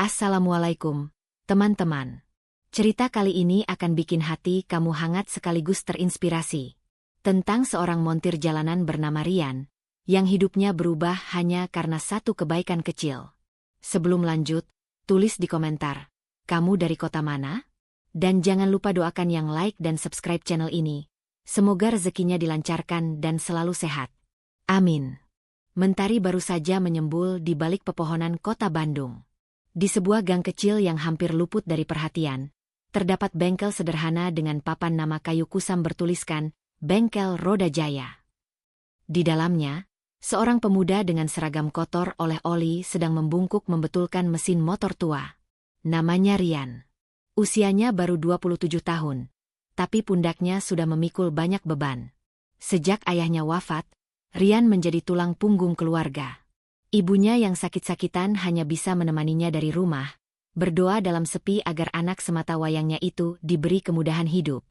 Assalamualaikum, teman-teman. Cerita kali ini akan bikin hati kamu hangat sekaligus terinspirasi. Tentang seorang montir jalanan bernama Rian, yang hidupnya berubah hanya karena satu kebaikan kecil. Sebelum lanjut, tulis di komentar, kamu dari kota mana? Dan jangan lupa doakan yang like dan subscribe channel ini. Semoga rezekinya dilancarkan dan selalu sehat. Amin. Mentari baru saja menyembul di balik pepohonan kota Bandung. Di sebuah gang kecil yang hampir luput dari perhatian, terdapat bengkel sederhana dengan papan nama kayu kusam bertuliskan, Bengkel Roda Jaya. Di dalamnya, seorang pemuda dengan seragam kotor oleh oli sedang membungkuk membetulkan mesin motor tua. Namanya Rian. Usianya baru 27 tahun, tapi pundaknya sudah memikul banyak beban. Sejak ayahnya wafat, Rian menjadi tulang punggung keluarga. Ibunya yang sakit-sakitan hanya bisa menemaninya dari rumah, berdoa dalam sepi agar anak semata wayangnya itu diberi kemudahan hidup.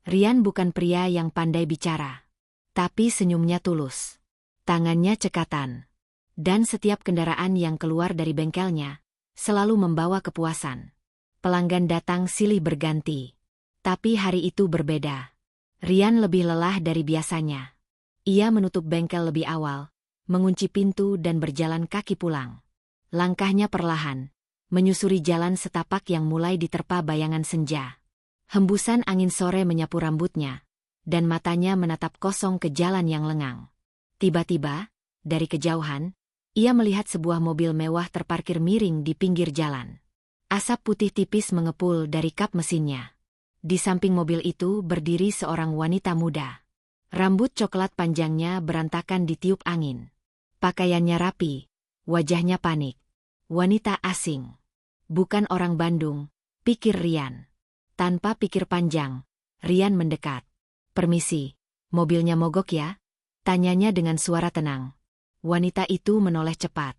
Rian bukan pria yang pandai bicara, tapi senyumnya tulus. Tangannya cekatan. Dan setiap kendaraan yang keluar dari bengkelnya selalu membawa kepuasan. Pelanggan datang silih berganti. Tapi hari itu berbeda. Rian lebih lelah dari biasanya. Ia menutup bengkel lebih awal, mengunci pintu dan berjalan kaki pulang. Langkahnya perlahan, menyusuri jalan setapak yang mulai diterpa bayangan senja. Hembusan angin sore menyapu rambutnya, dan matanya menatap kosong ke jalan yang lengang. Tiba-tiba, dari kejauhan, ia melihat sebuah mobil mewah terparkir miring di pinggir jalan. Asap putih tipis mengepul dari kap mesinnya. Di samping mobil itu berdiri seorang wanita muda. Rambut coklat panjangnya berantakan ditiup angin. Pakaiannya rapi, wajahnya panik. Wanita asing. Bukan orang Bandung, pikir Rian. Tanpa pikir panjang, Rian mendekat. Permisi, mobilnya mogok ya? Tanyanya dengan suara tenang. Wanita itu menoleh cepat.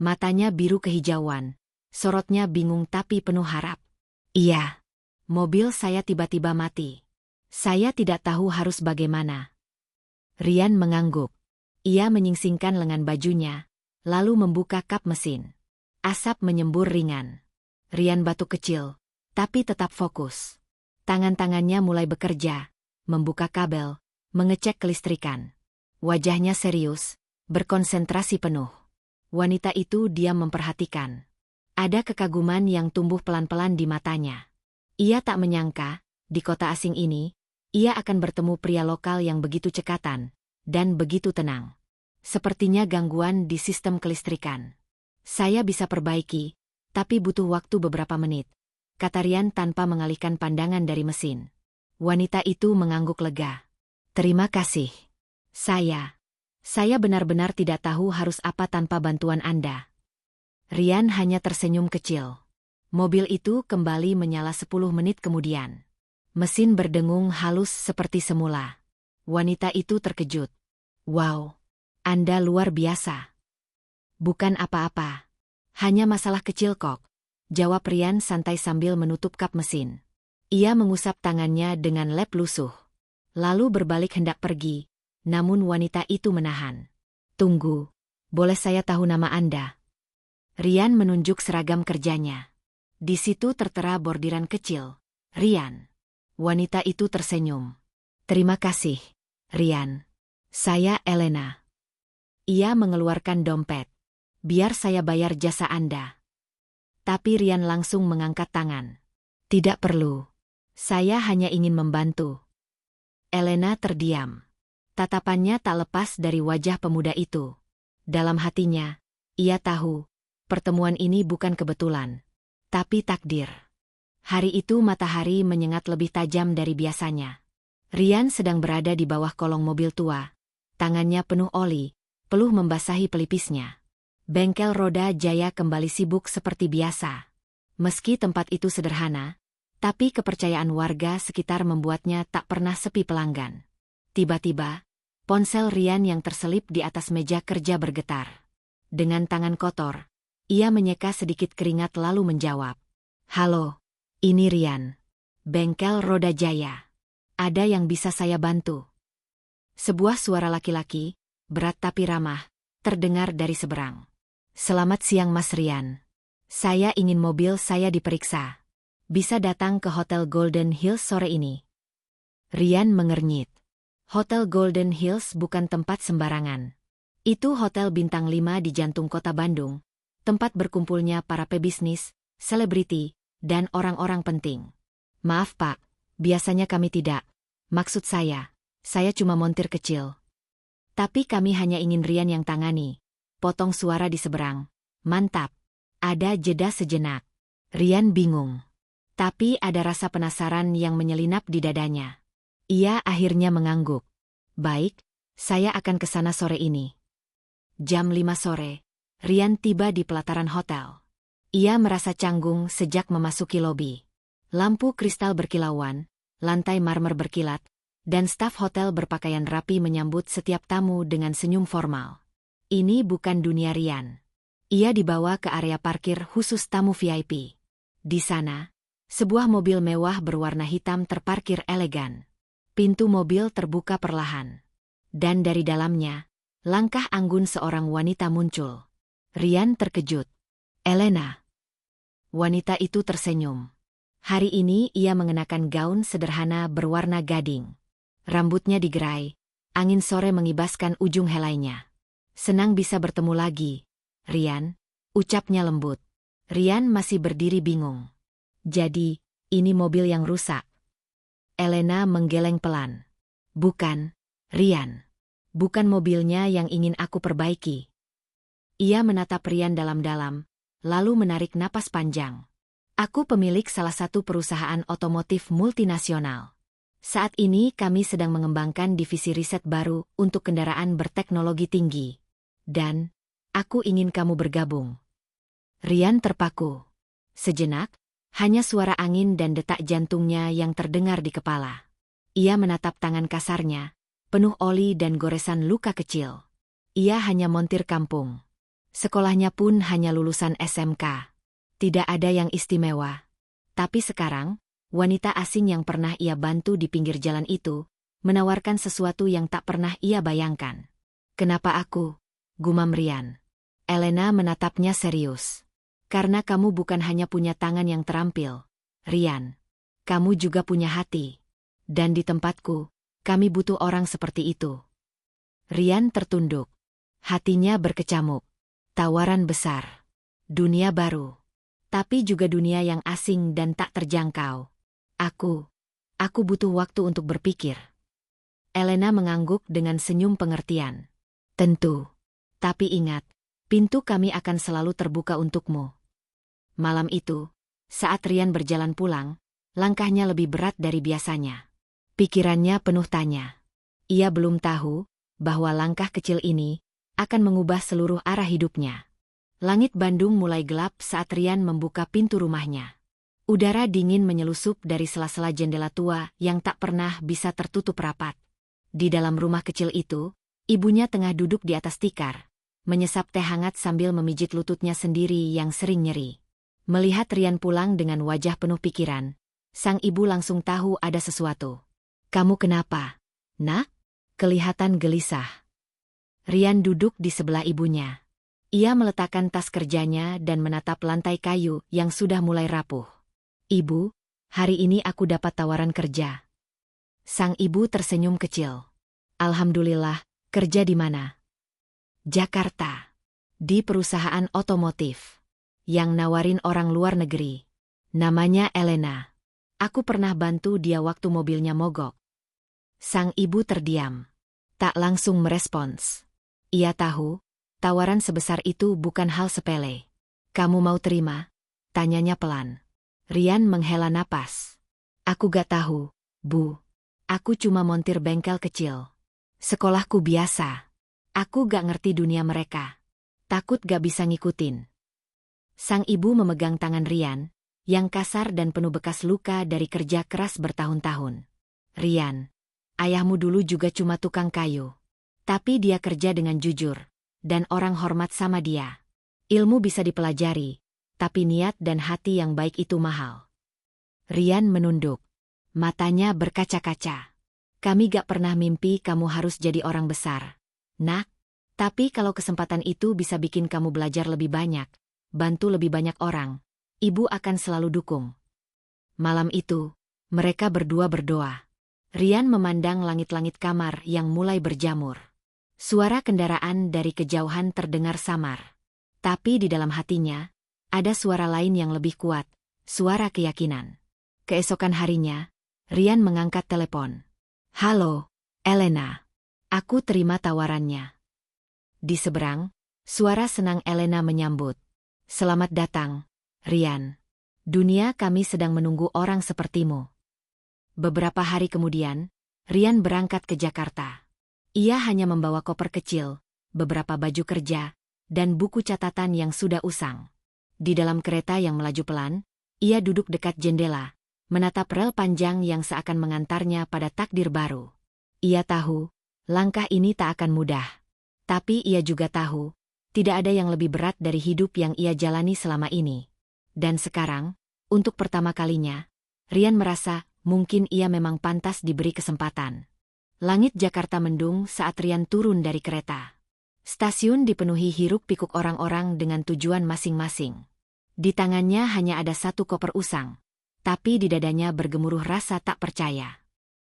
Matanya biru kehijauan, sorotnya bingung tapi penuh harap. Iya, mobil saya tiba-tiba mati. Saya tidak tahu harus bagaimana. Rian mengangguk. Ia menyingsingkan lengan bajunya, lalu membuka kap mesin. Asap menyembur ringan. Rian batuk kecil, tapi tetap fokus. Tangan-tangannya mulai bekerja, membuka kabel, mengecek kelistrikan. Wajahnya serius, berkonsentrasi penuh. Wanita itu diam memperhatikan. Ada kekaguman yang tumbuh pelan-pelan di matanya. Ia tak menyangka, di kota asing ini, ia akan bertemu pria lokal yang begitu cekatan dan begitu tenang. Sepertinya gangguan di sistem kelistrikan. Saya bisa perbaiki, tapi butuh waktu beberapa menit, kata Rian tanpa mengalihkan pandangan dari mesin. Wanita itu mengangguk lega. Terima kasih. Saya benar-benar tidak tahu harus apa tanpa bantuan Anda. Rian hanya tersenyum kecil. Mobil itu kembali menyala 10 menit kemudian. Mesin berdengung halus seperti semula. Wanita itu terkejut. Wow, Anda luar biasa. Bukan apa-apa. Hanya masalah kecil kok, jawab Rian santai sambil menutup kap mesin. Ia mengusap tangannya dengan lem lusuh. Lalu berbalik hendak pergi, namun wanita itu menahan. Tunggu, boleh saya tahu nama Anda? Rian menunjuk seragam kerjanya. Di situ tertera bordiran kecil, Rian. Wanita itu tersenyum. Terima kasih, Rian. Saya Elena. Ia mengeluarkan dompet. Biar saya bayar jasa Anda. Tapi Rian langsung mengangkat tangan. Tidak perlu. Saya hanya ingin membantu. Elena terdiam. Tatapannya tak lepas dari wajah pemuda itu. Dalam hatinya, ia tahu, pertemuan ini bukan kebetulan, tapi takdir. Hari itu matahari menyengat lebih tajam dari biasanya. Rian sedang berada di bawah kolong mobil tua. Tangannya penuh oli, peluh membasahi pelipisnya. Bengkel Roda Jaya kembali sibuk seperti biasa. Meski tempat itu sederhana, tapi kepercayaan warga sekitar membuatnya tak pernah sepi pelanggan. Tiba-tiba, ponsel Rian yang terselip di atas meja kerja bergetar. Dengan tangan kotor, ia menyeka sedikit keringat lalu menjawab. Halo, ini Rian. Bengkel Roda Jaya. Ada yang bisa saya bantu? Sebuah suara laki-laki, berat tapi ramah, terdengar dari seberang. Selamat siang Mas Rian. Saya ingin mobil saya diperiksa. Bisa datang ke Hotel Golden Hills sore ini. Rian mengernyit. Hotel Golden Hills bukan tempat sembarangan. Itu hotel bintang 5 di jantung kota Bandung, tempat berkumpulnya para pebisnis, selebriti, dan orang-orang penting. Maaf Pak, biasanya kami tidak. Maksud saya cuma montir kecil. Tapi kami hanya ingin Rian yang tangani. Potong suara di seberang. Mantap. Ada jeda sejenak. Rian bingung. Tapi ada rasa penasaran yang menyelinap di dadanya. Ia akhirnya mengangguk. Baik, saya akan ke sana sore ini. Jam 5 sore, Rian tiba di pelataran hotel. Ia merasa canggung sejak memasuki lobi. Lampu kristal berkilauan, lantai marmer berkilat, dan staf hotel berpakaian rapi menyambut setiap tamu dengan senyum formal. Ini bukan dunia Rian. Ia dibawa ke area parkir khusus tamu VIP. Di sana, sebuah mobil mewah berwarna hitam terparkir elegan. Pintu mobil terbuka perlahan. Dan dari dalamnya, langkah anggun seorang wanita muncul. Rian terkejut. Elena. Wanita itu tersenyum. Hari ini ia mengenakan gaun sederhana berwarna gading. Rambutnya digerai, angin sore mengibaskan ujung helainya. Senang bisa bertemu lagi, Rian, ucapnya lembut. Rian masih berdiri bingung. Jadi, ini mobil yang rusak. Elena menggeleng pelan. Bukan, Rian. Bukan mobilnya yang ingin aku perbaiki. Ia menatap Rian dalam-dalam, lalu menarik napas panjang. Aku pemilik salah satu perusahaan otomotif multinasional. Saat ini kami sedang mengembangkan divisi riset baru untuk kendaraan berteknologi tinggi. Dan, aku ingin kamu bergabung. Rian terpaku. Sejenak, hanya suara angin dan detak jantungnya yang terdengar di kepala. Ia menatap tangan kasarnya, penuh oli dan goresan luka kecil. Ia hanya montir kampung. Sekolahnya pun hanya lulusan SMK. Tidak ada yang istimewa. Tapi sekarang, wanita asing yang pernah ia bantu di pinggir jalan itu, menawarkan sesuatu yang tak pernah ia bayangkan. Kenapa aku? Gumam Rian. Elena menatapnya serius. Karena kamu bukan hanya punya tangan yang terampil, Rian. Kamu juga punya hati. Dan di tempatku, kami butuh orang seperti itu. Rian tertunduk. Hatinya berkecamuk. Tawaran besar. Dunia baru. Tapi juga dunia yang asing dan tak terjangkau. Aku butuh waktu untuk berpikir. Elena mengangguk dengan senyum pengertian. Tentu. Tapi ingat, pintu kami akan selalu terbuka untukmu. Malam itu, saat Rian berjalan pulang, langkahnya lebih berat dari biasanya. Pikirannya penuh tanya. Ia belum tahu bahwa langkah kecil ini akan mengubah seluruh arah hidupnya. Langit Bandung mulai gelap saat Rian membuka pintu rumahnya. Udara dingin menyelusup dari sela-sela jendela tua yang tak pernah bisa tertutup rapat. Di dalam rumah kecil itu, ibunya tengah duduk di atas tikar, menyesap teh hangat sambil memijit lututnya sendiri yang sering nyeri. Melihat Rian pulang dengan wajah penuh pikiran, sang ibu langsung tahu ada sesuatu. Kamu kenapa, Nak? Kelihatan gelisah. Rian duduk di sebelah ibunya. Ia meletakkan tas kerjanya dan menatap lantai kayu yang sudah mulai rapuh. Ibu, hari ini aku dapat tawaran kerja. Sang ibu tersenyum kecil. Alhamdulillah, kerja di mana? Jakarta. Di perusahaan otomotif. Yang nawarin orang luar negeri. Namanya Elena. Aku pernah bantu dia waktu mobilnya mogok. Sang ibu terdiam. Tak langsung merespons. Ia tahu, tawaran sebesar itu bukan hal sepele. Kamu mau terima? Tanyanya pelan. Rian menghela napas. Aku gak tahu, Bu. Aku cuma montir bengkel kecil. Sekolahku biasa. Aku gak ngerti dunia mereka. Takut gak bisa ngikutin. Sang ibu memegang tangan Rian, yang kasar dan penuh bekas luka dari kerja keras bertahun-tahun. Rian, ayahmu dulu juga cuma tukang kayu. Tapi dia kerja dengan jujur, dan orang hormat sama dia. Ilmu bisa dipelajari, tapi niat dan hati yang baik itu mahal. Rian menunduk. Matanya berkaca-kaca. Kami gak pernah mimpi kamu harus jadi orang besar, Nak. Tapi kalau kesempatan itu bisa bikin kamu belajar lebih banyak, bantu lebih banyak orang. Ibu akan selalu dukung. Malam itu, mereka berdua berdoa. Rian memandang langit-langit kamar yang mulai berjamur. Suara kendaraan dari kejauhan terdengar samar. Tapi di dalam hatinya, ada suara lain yang lebih kuat, suara keyakinan. Keesokan harinya, Rian mengangkat telepon. "Halo, Elena. Aku terima tawarannya." Di seberang, suara senang Elena menyambut. "Selamat datang, Rian. Dunia kami sedang menunggu orang sepertimu." Beberapa hari kemudian, Rian berangkat ke Jakarta. Ia hanya membawa koper kecil, beberapa baju kerja, dan buku catatan yang sudah usang. Di dalam kereta yang melaju pelan, ia duduk dekat jendela, menatap rel panjang yang seakan mengantarnya pada takdir baru. Ia tahu, langkah ini tak akan mudah. Tapi ia juga tahu, tidak ada yang lebih berat dari hidup yang ia jalani selama ini. Dan sekarang, untuk pertama kalinya, Rian merasa mungkin ia memang pantas diberi kesempatan. Langit Jakarta mendung saat Rian turun dari kereta. Stasiun dipenuhi hiruk-pikuk orang-orang dengan tujuan masing-masing. Di tangannya hanya ada satu koper usang, tapi di dadanya bergemuruh rasa tak percaya.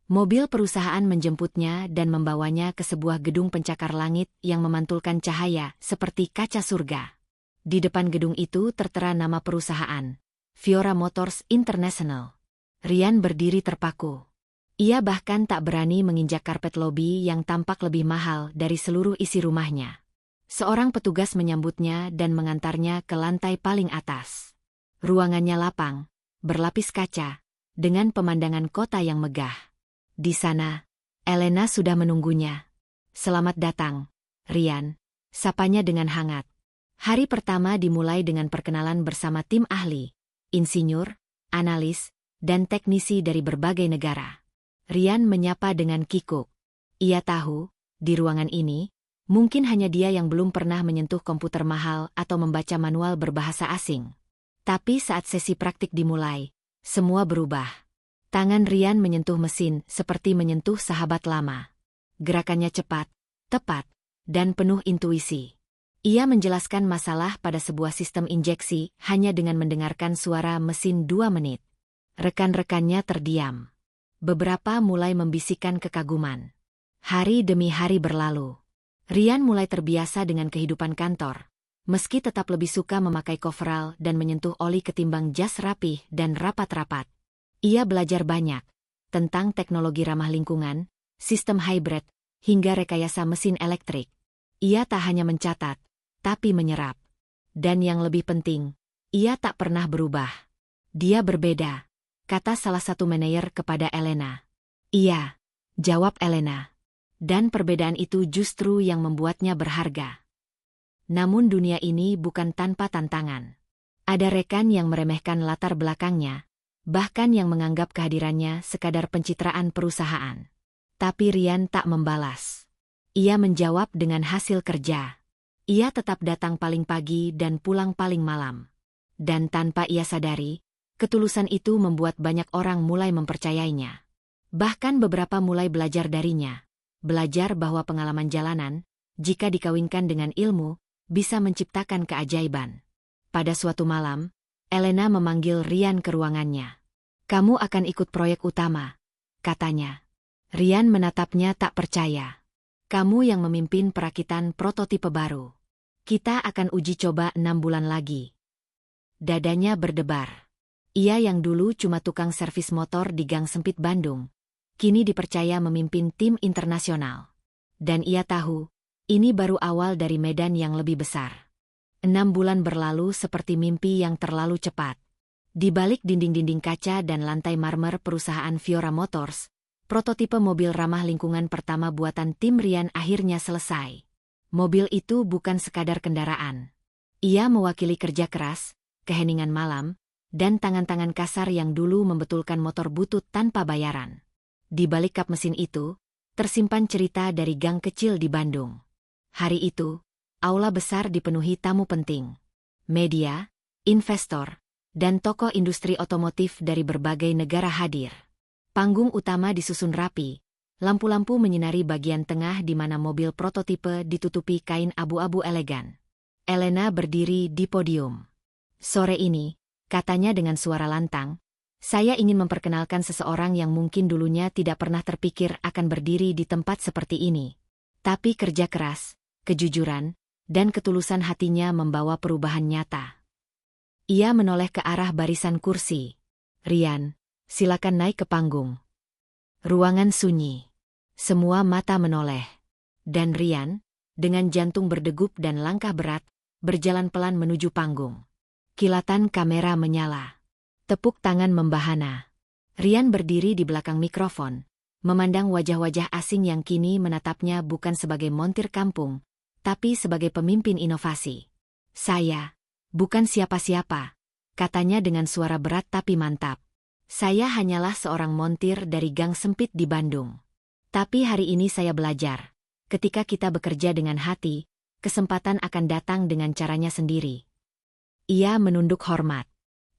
Mobil perusahaan menjemputnya dan membawanya ke sebuah gedung pencakar langit yang memantulkan cahaya seperti kaca surga. Di depan gedung itu tertera nama perusahaan, Fiora Motors International. Rian berdiri terpaku. Ia bahkan tak berani menginjak karpet lobi yang tampak lebih mahal dari seluruh isi rumahnya. Seorang petugas menyambutnya dan mengantarnya ke lantai paling atas. Ruangannya lapang, berlapis kaca, dengan pemandangan kota yang megah. Di sana, Elena sudah menunggunya. "Selamat datang, Rian," sapanya dengan hangat. Hari pertama dimulai dengan perkenalan bersama tim ahli, insinyur, analis, dan teknisi dari berbagai negara. Rian menyapa dengan kikuk. Ia tahu, di ruangan ini, mungkin hanya dia yang belum pernah menyentuh komputer mahal atau membaca manual berbahasa asing. Tapi saat sesi praktik dimulai, semua berubah. Tangan Rian menyentuh mesin seperti menyentuh sahabat lama. Gerakannya cepat, tepat, dan penuh intuisi. Ia menjelaskan masalah pada sebuah sistem injeksi hanya dengan mendengarkan suara mesin 2 menit. Rekan-rekannya terdiam. Beberapa mulai membisikkan kekaguman. Hari demi hari berlalu. Rian mulai terbiasa dengan kehidupan kantor, meski tetap lebih suka memakai coverall dan menyentuh oli ketimbang jas rapih dan rapat-rapat. Ia belajar banyak tentang teknologi ramah lingkungan, sistem hybrid, hingga rekayasa mesin elektrik. Ia tak hanya mencatat, tapi menyerap. Dan yang lebih penting, ia tak pernah berubah. "Dia berbeda," kata salah satu manajer kepada Elena. "Iya," jawab Elena. Dan perbedaan itu justru yang membuatnya berharga. Namun dunia ini bukan tanpa tantangan. Ada rekan yang meremehkan latar belakangnya, bahkan yang menganggap kehadirannya sekadar pencitraan perusahaan. Tapi Rian tak membalas. Ia menjawab dengan hasil kerja. Ia tetap datang paling pagi dan pulang paling malam. Dan tanpa ia sadari, ketulusan itu membuat banyak orang mulai mempercayainya. Bahkan beberapa mulai belajar darinya. Belajar bahwa pengalaman jalanan, jika dikawinkan dengan ilmu, bisa menciptakan keajaiban. Pada suatu malam, Elena memanggil Rian ke ruangannya. "Kamu akan ikut proyek utama," katanya. Rian menatapnya tak percaya. "Kamu yang memimpin perakitan prototipe baru. Kita akan uji coba 6 bulan lagi." Dadanya berdebar. Ia yang dulu cuma tukang servis motor di gang sempit Bandung, kini dipercaya memimpin tim internasional. Dan ia tahu, ini baru awal dari medan yang lebih besar. 6 bulan berlalu seperti mimpi yang terlalu cepat. Di balik dinding-dinding kaca dan lantai marmer perusahaan Fiora Motors, prototipe mobil ramah lingkungan pertama buatan tim Rian akhirnya selesai. Mobil itu bukan sekadar kendaraan. Ia mewakili kerja keras, keheningan malam, dan tangan-tangan kasar yang dulu membetulkan motor butut tanpa bayaran. Di balik kap mesin itu, tersimpan cerita dari gang kecil di Bandung. Hari itu, aula besar dipenuhi tamu penting. Media, investor, dan tokoh industri otomotif dari berbagai negara hadir. Panggung utama disusun rapi, lampu-lampu menyinari bagian tengah di mana mobil prototipe ditutupi kain abu-abu elegan. Elena berdiri di podium. Sore ini, katanya dengan suara lantang, saya ingin memperkenalkan seseorang yang mungkin dulunya tidak pernah terpikir akan berdiri di tempat seperti ini. Tapi kerja keras, kejujuran, dan ketulusan hatinya membawa perubahan nyata. Ia menoleh ke arah barisan kursi. Rian, silakan naik ke panggung. Ruangan sunyi. Semua mata menoleh. Dan Rian, dengan jantung berdegup dan langkah berat, berjalan pelan menuju panggung. Kilatan kamera menyala. Tepuk tangan membahana. Rian berdiri di belakang mikrofon, memandang wajah-wajah asing yang kini menatapnya bukan sebagai montir kampung, tapi sebagai pemimpin inovasi. Saya, bukan siapa-siapa, katanya dengan suara berat tapi mantap. Saya hanyalah seorang montir dari gang sempit di Bandung. Tapi hari ini saya belajar, ketika kita bekerja dengan hati, kesempatan akan datang dengan caranya sendiri. Ia menunduk hormat.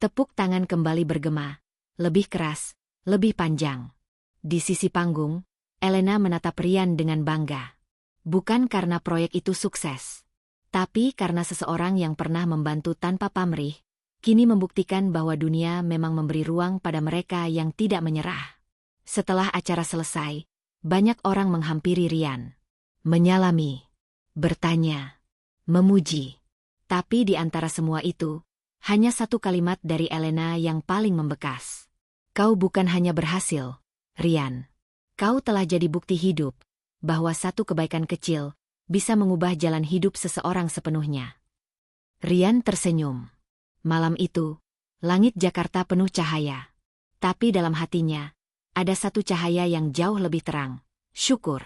Tepuk tangan kembali bergema, lebih keras, lebih panjang. Di sisi panggung, Elena menatap Rian dengan bangga. Bukan karena proyek itu sukses, tapi karena seseorang yang pernah membantu tanpa pamrih, kini membuktikan bahwa dunia memang memberi ruang pada mereka yang tidak menyerah. Setelah acara selesai, banyak orang menghampiri Rian. Menyalami, bertanya, memuji. Tapi di antara semua itu, hanya satu kalimat dari Elena yang paling membekas. Kau bukan hanya berhasil, Rian. Kau telah jadi bukti hidup, bahwa satu kebaikan kecil bisa mengubah jalan hidup seseorang sepenuhnya. Rian tersenyum. Malam itu, langit Jakarta penuh cahaya. Tapi dalam hatinya, ada satu cahaya yang jauh lebih terang, syukur.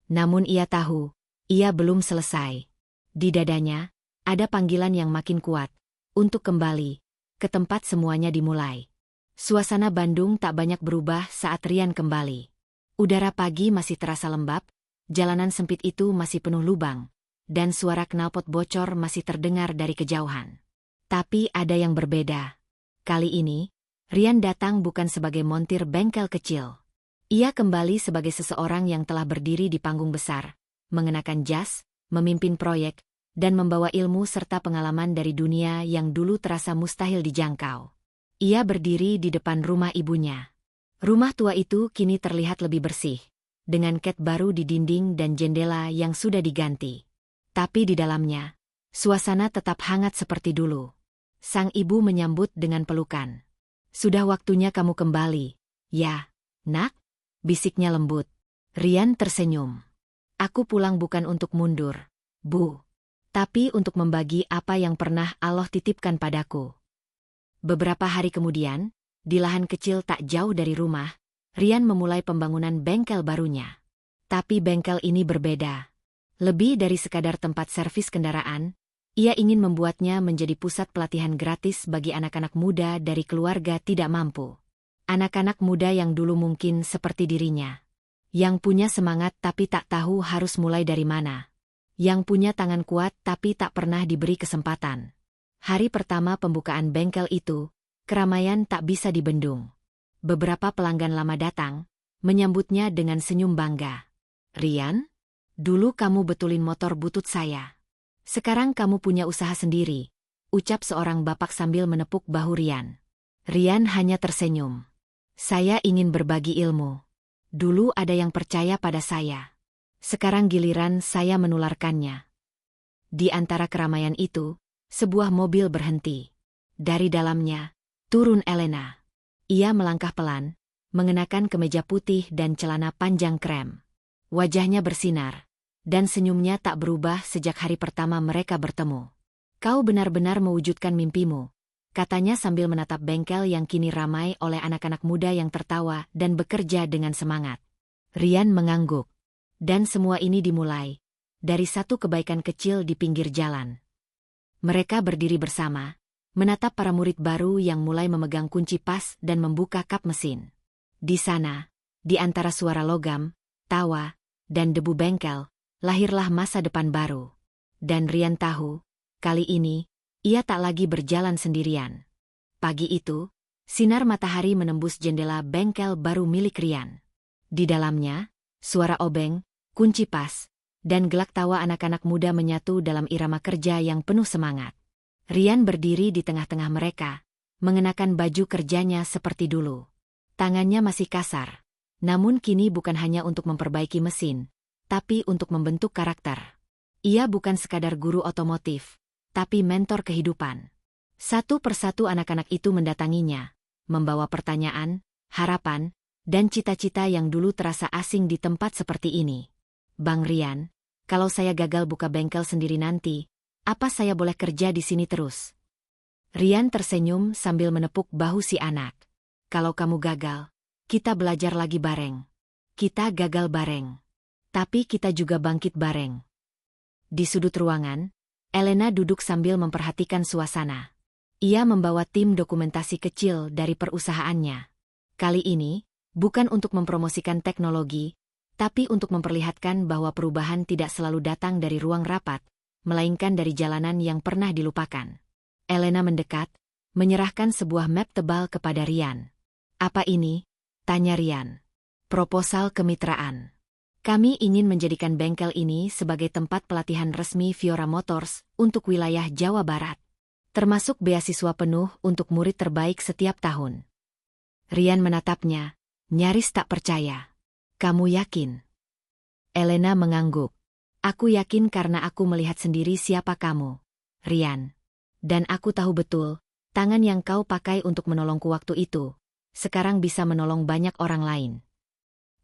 Namun ia tahu, ia belum selesai. Di dadanya, ada panggilan yang makin kuat, untuk kembali, ke tempat semuanya dimulai. Suasana Bandung tak banyak berubah saat Rian kembali. Udara pagi masih terasa lembab, jalanan sempit itu masih penuh lubang, dan suara knalpot bocor masih terdengar dari kejauhan. Tapi ada yang berbeda. Kali ini, Rian datang bukan sebagai montir bengkel kecil. Ia kembali sebagai seseorang yang telah berdiri di panggung besar, mengenakan jas, memimpin proyek, dan membawa ilmu serta pengalaman dari dunia yang dulu terasa mustahil dijangkau. Ia berdiri di depan rumah ibunya. Rumah tua itu kini terlihat lebih bersih, dengan cat baru di dinding dan jendela yang sudah diganti. Tapi di dalamnya, suasana tetap hangat seperti dulu. Sang ibu menyambut dengan pelukan. Sudah waktunya kamu kembali, ya, nak? Bisiknya lembut. Rian tersenyum. Aku pulang bukan untuk mundur, Bu. Tapi untuk membagi apa yang pernah Allah titipkan padaku. Beberapa hari kemudian, di lahan kecil tak jauh dari rumah, Rian memulai pembangunan bengkel barunya. Tapi bengkel ini berbeda. Lebih dari sekadar tempat servis kendaraan, ia ingin membuatnya menjadi pusat pelatihan gratis bagi anak-anak muda dari keluarga tidak mampu. Anak-anak muda yang dulu mungkin seperti dirinya. Yang punya semangat tapi tak tahu harus mulai dari mana. Yang punya tangan kuat tapi tak pernah diberi kesempatan. Hari pertama pembukaan bengkel itu, keramaian tak bisa dibendung. Beberapa pelanggan lama datang, menyambutnya dengan senyum bangga. Rian, dulu kamu betulin motor butut saya. Sekarang kamu punya usaha sendiri, ucap seorang bapak sambil menepuk bahu Rian. Rian hanya tersenyum. Saya ingin berbagi ilmu. Dulu ada yang percaya pada saya. Sekarang giliran saya menularkannya. Di antara keramaian itu, sebuah mobil berhenti. Dari dalamnya, turun Elena. Ia melangkah pelan, mengenakan kemeja putih dan celana panjang krem. Wajahnya bersinar. Dan senyumnya tak berubah sejak hari pertama mereka bertemu. Kau benar-benar mewujudkan mimpimu, katanya sambil menatap bengkel yang kini ramai oleh anak-anak muda yang tertawa dan bekerja dengan semangat. Rian mengangguk. Dan semua ini dimulai dari satu kebaikan kecil di pinggir jalan. Mereka berdiri bersama, menatap para murid baru yang mulai memegang kunci pas dan membuka kap mesin. Di sana, di antara suara logam, tawa, dan debu bengkel, lahirlah masa depan baru. Dan Rian tahu, kali ini, ia tak lagi berjalan sendirian. Pagi itu, sinar matahari menembus jendela bengkel baru milik Rian. Di dalamnya, suara obeng, kunci pas, dan gelak tawa anak-anak muda menyatu dalam irama kerja yang penuh semangat. Rian berdiri di tengah-tengah mereka, mengenakan baju kerjanya seperti dulu. Tangannya masih kasar, namun kini bukan hanya untuk memperbaiki mesin, tapi untuk membentuk karakter. Ia bukan sekadar guru otomotif, tapi mentor kehidupan. Satu persatu anak-anak itu mendatanginya, membawa pertanyaan, harapan, dan cita-cita yang dulu terasa asing di tempat seperti ini. Bang Rian, kalau saya gagal buka bengkel sendiri nanti, apa saya boleh kerja di sini terus? Rian tersenyum sambil menepuk bahu si anak. Kalau kamu gagal, kita belajar lagi bareng. Kita gagal bareng. Tapi kita juga bangkit bareng. Di sudut ruangan, Elena duduk sambil memperhatikan suasana. Ia membawa tim dokumentasi kecil dari perusahaannya. Kali ini, bukan untuk mempromosikan teknologi, tapi untuk memperlihatkan bahwa perubahan tidak selalu datang dari ruang rapat, melainkan dari jalanan yang pernah dilupakan. Elena mendekat, menyerahkan sebuah map tebal kepada Rian. Apa ini? Tanya Rian. Proposal kemitraan. Kami ingin menjadikan bengkel ini sebagai tempat pelatihan resmi Fiora Motors untuk wilayah Jawa Barat. Termasuk beasiswa penuh untuk murid terbaik setiap tahun. Rian menatapnya, nyaris tak percaya. Kamu yakin? Elena mengangguk. Aku yakin karena aku melihat sendiri siapa kamu, Rian. Dan aku tahu betul, tangan yang kau pakai untuk menolongku waktu itu, sekarang bisa menolong banyak orang lain.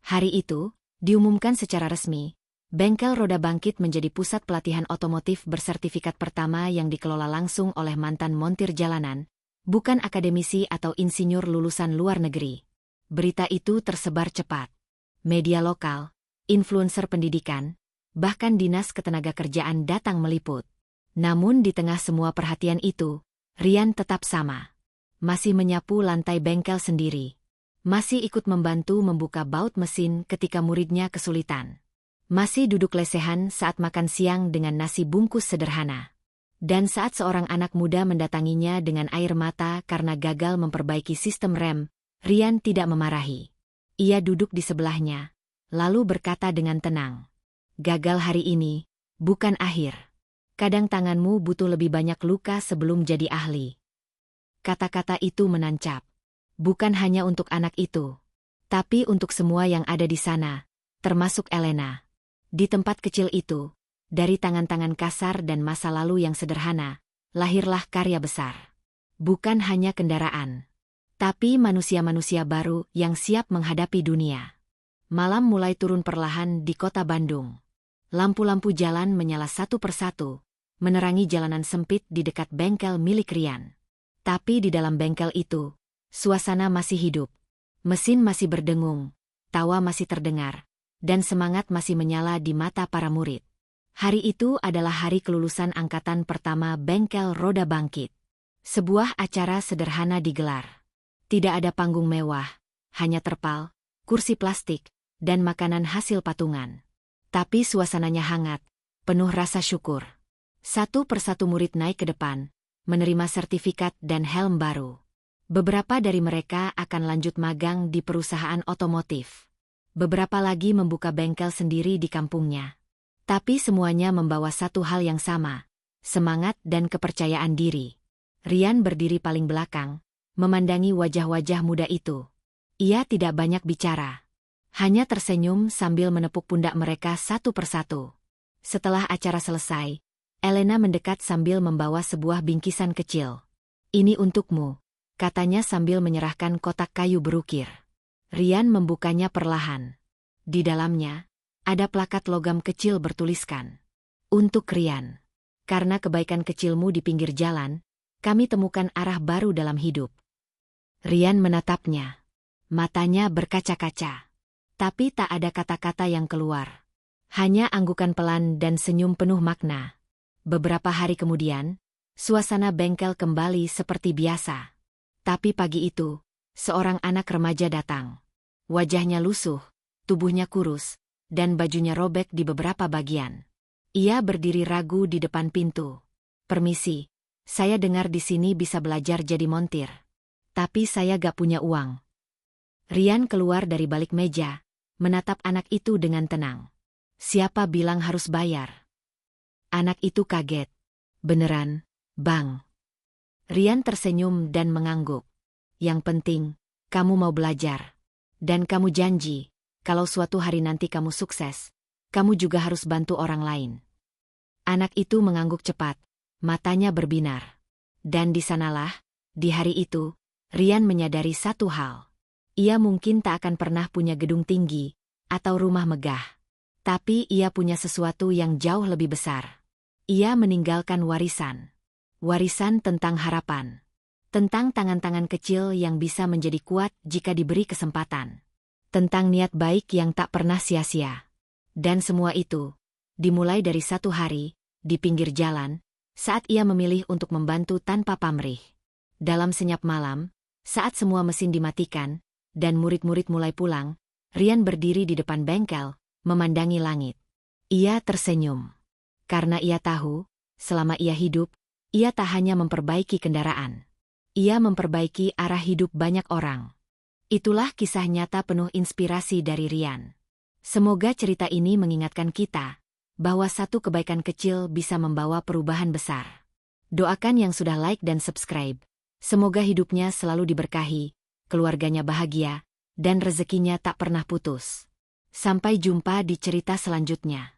Hari itu, diumumkan secara resmi, Bengkel Roda Bangkit menjadi pusat pelatihan otomotif bersertifikat pertama yang dikelola langsung oleh mantan montir jalanan, bukan akademisi atau insinyur lulusan luar negeri. Berita itu tersebar cepat. Media lokal, influencer pendidikan, bahkan dinas ketenagakerjaan datang meliput. Namun di tengah semua perhatian itu, Rian tetap sama. Masih menyapu lantai bengkel sendiri. Masih ikut membantu membuka baut mesin ketika muridnya kesulitan. Masih duduk lesehan saat makan siang dengan nasi bungkus sederhana. Dan saat seorang anak muda mendatanginya dengan air mata karena gagal memperbaiki sistem rem, Rian tidak memarahi. Ia duduk di sebelahnya, lalu berkata dengan tenang. Gagal hari ini, bukan akhir. Kadang tanganmu butuh lebih banyak luka sebelum jadi ahli. Kata-kata itu menancap. Bukan hanya untuk anak itu, tapi untuk semua yang ada di sana, termasuk Elena. Di tempat kecil itu, dari tangan-tangan kasar dan masa lalu yang sederhana, lahirlah karya besar. Bukan hanya kendaraan, tapi manusia-manusia baru yang siap menghadapi dunia. Malam mulai turun perlahan di kota Bandung. Lampu-lampu jalan menyala satu persatu, menerangi jalanan sempit di dekat bengkel milik Rian. Tapi di dalam bengkel itu, suasana masih hidup. Mesin masih berdengung, tawa masih terdengar, dan semangat masih menyala di mata para murid. Hari itu adalah hari kelulusan angkatan pertama Bengkel Roda Bangkit. Sebuah acara sederhana digelar. Tidak ada panggung mewah, hanya terpal, kursi plastik, dan makanan hasil patungan. Tapi suasananya hangat, penuh rasa syukur. Satu persatu murid naik ke depan, menerima sertifikat dan helm baru. Beberapa dari mereka akan lanjut magang di perusahaan otomotif. Beberapa lagi membuka bengkel sendiri di kampungnya. Tapi semuanya membawa satu hal yang sama, semangat dan kepercayaan diri. Rian berdiri paling belakang, memandangi wajah-wajah muda itu. Ia tidak banyak bicara. Hanya tersenyum sambil menepuk pundak mereka satu persatu. Setelah acara selesai, Elena mendekat sambil membawa sebuah bingkisan kecil. Ini untukmu, katanya sambil menyerahkan kotak kayu berukir. Rian membukanya perlahan. Di dalamnya, ada plakat logam kecil bertuliskan. Untuk Rian. Karena kebaikan kecilmu di pinggir jalan, kami temukan arah baru dalam hidup. Rian menatapnya. Matanya berkaca-kaca. Tapi tak ada kata-kata yang keluar. Hanya anggukan pelan dan senyum penuh makna. Beberapa hari kemudian, suasana bengkel kembali seperti biasa. Tapi pagi itu, seorang anak remaja datang. Wajahnya lusuh, tubuhnya kurus, dan bajunya robek di beberapa bagian. Ia berdiri ragu di depan pintu. Permisi, saya dengar di sini bisa belajar jadi montir. Tapi saya gak punya uang. Rian keluar dari balik meja, menatap anak itu dengan tenang. Siapa bilang harus bayar? Anak itu kaget. Beneran, Bang? Rian tersenyum dan mengangguk. Yang penting, kamu mau belajar. Dan kamu janji, kalau suatu hari nanti kamu sukses, kamu juga harus bantu orang lain. Anak itu mengangguk cepat, matanya berbinar. Dan di sanalah, di hari itu, Rian menyadari satu hal. Ia mungkin tak akan pernah punya gedung tinggi atau rumah megah. Tapi ia punya sesuatu yang jauh lebih besar. Ia meninggalkan warisan. Warisan tentang harapan. Tentang tangan-tangan kecil yang bisa menjadi kuat jika diberi kesempatan. Tentang niat baik yang tak pernah sia-sia. Dan semua itu dimulai dari satu hari, di pinggir jalan, saat ia memilih untuk membantu tanpa pamrih. Dalam senyap malam, saat semua mesin dimatikan, dan murid-murid mulai pulang, Rian berdiri di depan bengkel, memandangi langit. Ia tersenyum. Karena ia tahu, selama ia hidup, ia tak hanya memperbaiki kendaraan. Ia memperbaiki arah hidup banyak orang. Itulah kisah nyata penuh inspirasi dari Rian. Semoga cerita ini mengingatkan kita bahwa satu kebaikan kecil bisa membawa perubahan besar. Doakan yang sudah like dan subscribe. Semoga hidupnya selalu diberkahi, keluarganya bahagia, dan rezekinya tak pernah putus. Sampai jumpa di cerita selanjutnya.